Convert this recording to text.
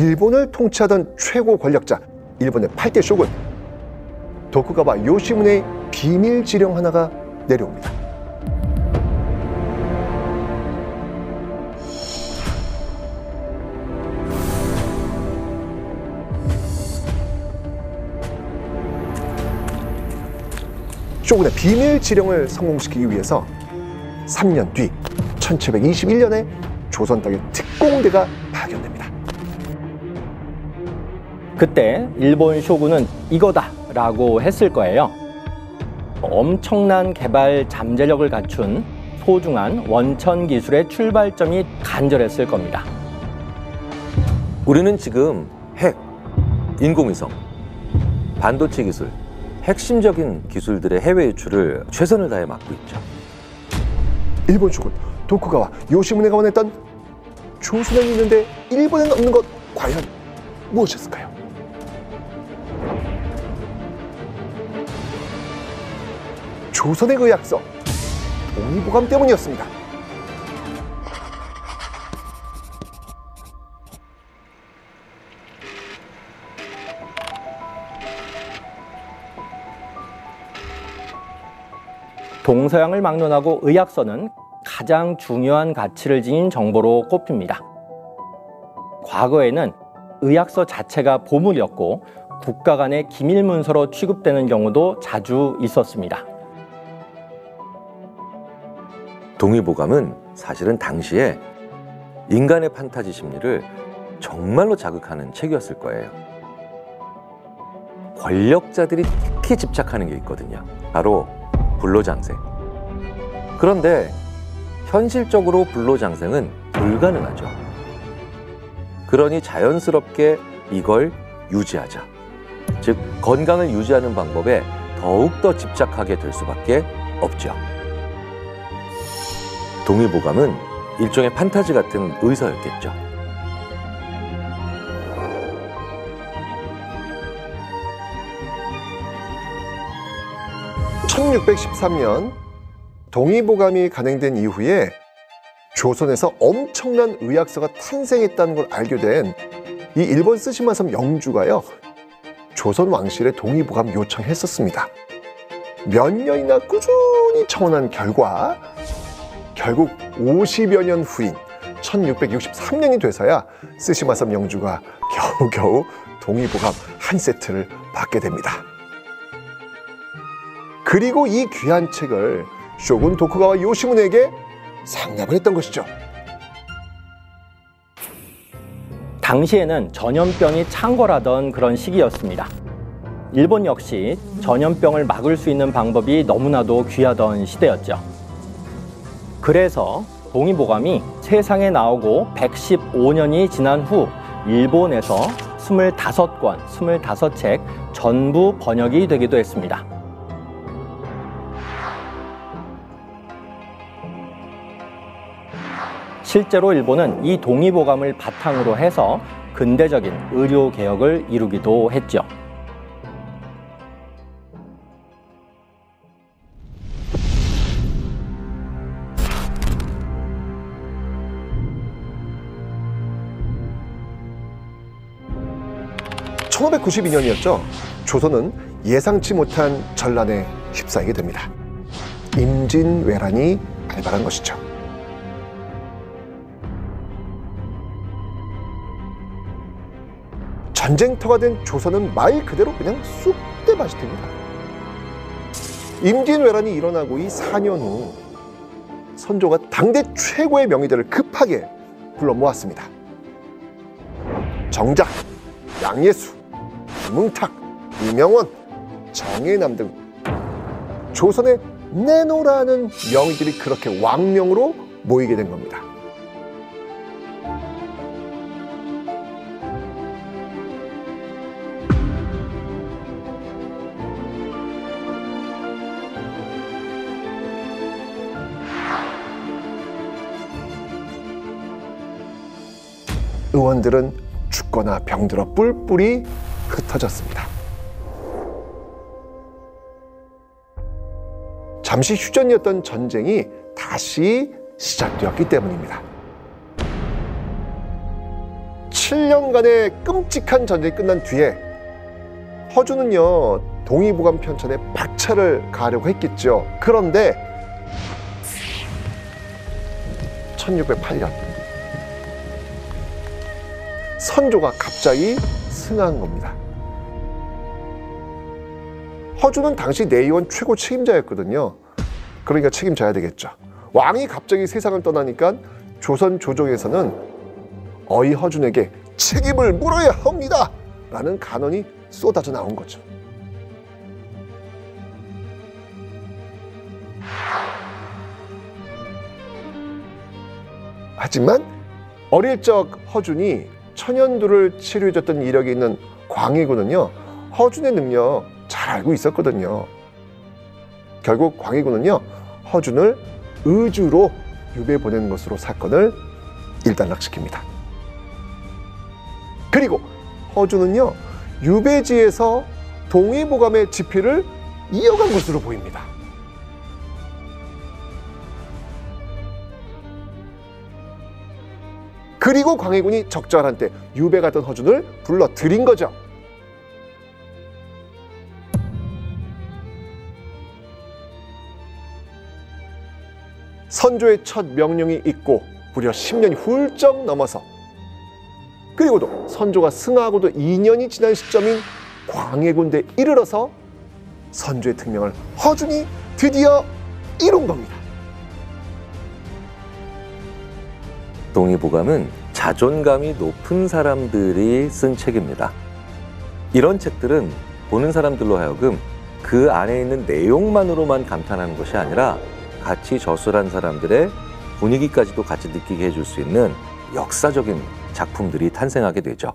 일본을 통치하던 최고 권력자, 일본의 8대 쇼군 도쿠가와 요시무네의 비밀 지령 하나가 내려옵니다. 쇼군의 비밀 지령을 성공시키기 위해서 3년 뒤 1721년에 조선 땅에 특공대가 파견됩니다. 그때 일본 쇼군은 이거다 라고 했을 거예요. 엄청난 개발 잠재력을 갖춘 소중한 원천 기술의 출발점이 간절했을 겁니다. 우리는 지금 핵, 인공위성, 반도체 기술, 핵심적인 기술들의 해외 유출을 최선을 다해 막고 있죠. 일본 쇼군 도쿠가와 요시무네가 원했던 조선에 있는데 일본에는 없는 것 과연 무엇이었을까요? 조선의 의학서 동의보감 때문이었습니다. 동서양을 막론하고 의학서는 가장 중요한 가치를 지닌 정보로 꼽힙니다. 과거에는 의학서 자체가 보물이었고 국가 간의 기밀 문서로 취급되는 경우도 자주 있었습니다. 동의보감은 사실은 당시에 인간의 판타지 심리를 정말로 자극하는 책이었을 거예요. 권력자들이 특히 집착하는 게 있거든요. 바로 불로장생. 그런데 현실적으로 불로장생은 불가능하죠. 그러니 자연스럽게 이걸 유지하자. 즉, 건강을 유지하는 방법에 더욱더 집착하게 될 수밖에 없죠. 동의보감은 일종의 판타지 같은 의서였겠죠. (1613년) 동의보감이 간행된 이후에 조선에서 엄청난 의학서가 탄생했다는 걸 알게 된 이 일본 쓰시마섬 영주가요, 조선 왕실에 동의보감 요청했었습니다. 몇 년이나 꾸준히 청원한 결과 결국 50여 년 후인 1663년이 돼서야 쓰시마섬 영주가 겨우겨우 동의보감 한 세트를 받게 됩니다. 그리고 이 귀한 책을 쇼군 도쿠가와 요시무네에게 상납을 했던 것이죠. 당시에는 전염병이 창궐하던 그런 시기였습니다. 일본 역시 전염병을 막을 수 있는 방법이 너무나도 귀하던 시대였죠. 그래서 동의보감이 세상에 나오고 115년이 지난 후 일본에서 25권, 25책 전부 번역이 되기도 했습니다. 실제로 일본은 이 동의보감을 바탕으로 해서 근대적인 의료개혁을 이루기도 했죠. (1592년이었죠) 조선은 예상치 못한 전란에 휩싸이게 됩니다. 임진왜란이 발발한 것이죠. 전쟁터가 된 조선은 말 그대로 그냥 쑥대밭이 됩니다. 임진왜란이 일어나고 이 4년 후 선조가 당대 최고의 명의들을 급하게 불러 모았습니다. 정작, 양예수, 이뭉탁, 이명원, 정해남 등 조선에 내놓으라는 명의들이 그렇게 왕명으로 모이게 된 겁니다. 의원들은 죽거나 병들어 뿔뿔이 흩어졌습니다. 잠시 휴전이었던 전쟁이 다시 시작되었기 때문입니다. 7년간의 끔찍한 전쟁이 끝난 뒤에 허준은요 동의보감 편찬에 박차를 가하려고 했겠죠. 그런데 1608년 선조가 갑자기 승하한 겁니다. 허준은 당시 내의원 최고 책임자였거든요. 그러니까 책임져야 되겠죠. 왕이 갑자기 세상을 떠나니까 조선 조정에서는 어이 허준에게 책임을 물어야 합니다 라는 간언이 쏟아져 나온 거죠. 하지만 어릴 적 허준이 천연두를 치료해줬던 이력이 있는 광해군은요 허준의 능력 잘 알고 있었거든요. 결국 광해군은요 허준을 의주로 유배 보낸 것으로 사건을 일단락시킵니다. 그리고 허준은요 유배지에서 동의보감의 집필을 이어간 것으로 보입니다. 그리고 광해군이 적절한 때 유배 갔던 허준을 불러들인 거죠. 선조의 첫 명령이 있고 무려 10년이 훌쩍 넘어서 그리고도 선조가 승하하고도 2년이 지난 시점인 광해군대에 이르러서 선조의 특명을 허준이 드디어 이룬 겁니다. 동의보감은 자존감이 높은 사람들이 쓴 책입니다. 이런 책들은 보는 사람들로 하여금 그 안에 있는 내용만으로만 감탄하는 것이 아니라 같이 저술한 사람들의 분위기까지도 같이 느끼게 해줄 수 있는 역사적인 작품들이 탄생하게 되죠.